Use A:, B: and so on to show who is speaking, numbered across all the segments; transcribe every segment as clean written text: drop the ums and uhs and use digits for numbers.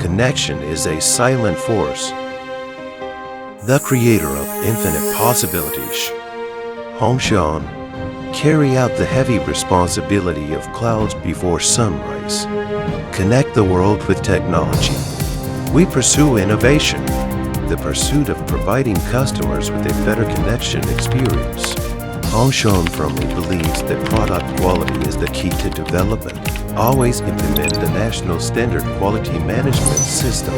A: Connection is a silent force, the creator of infinite possibilities. Hongxiang, carry out the heavy responsibility of clouds before sunrise. Connect the world with technology. We pursue innovation, the pursuit of providing customers with a better connection experience. Hongxiang firmly believes that product quality is the key to development. Always implement the National Standard Quality Management System,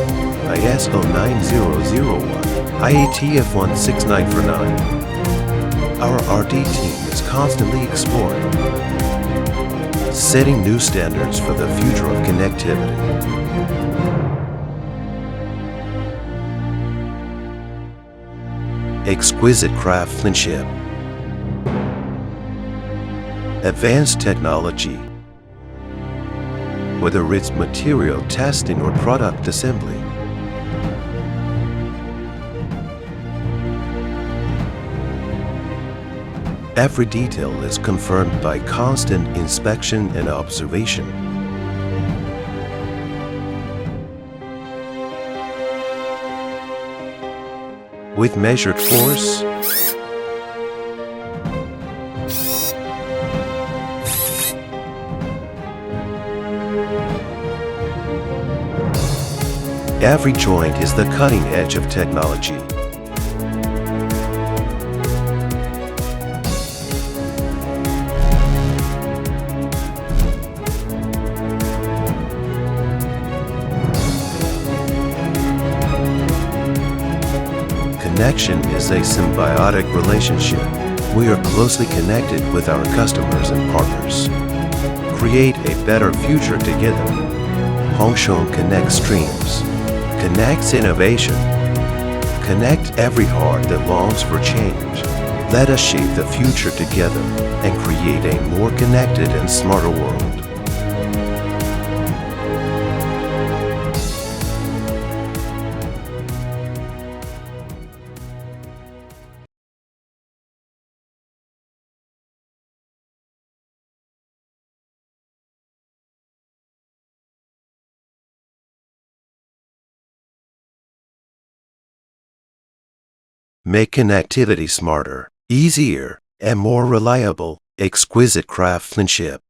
A: ISO 9001, IATF 16949. Our RD team is constantly exploring, setting new standards for the future of connectivity. Exquisite craftsmanship, advanced technology, whether it's material testing or product assembly. Every detail is confirmed by constant inspection and observation. With measured force, every joint is the cutting edge of technology. Connection is a symbiotic relationship. We are closely connected with our customers and partners. Create a better future together. Hongxiang connects streams, connects innovation, connect every heart that longs for change. Let us shape the future together and create a more connected and smarter world. Make connectivity smarter, easier, and more reliable. Exquisite craftsmanship.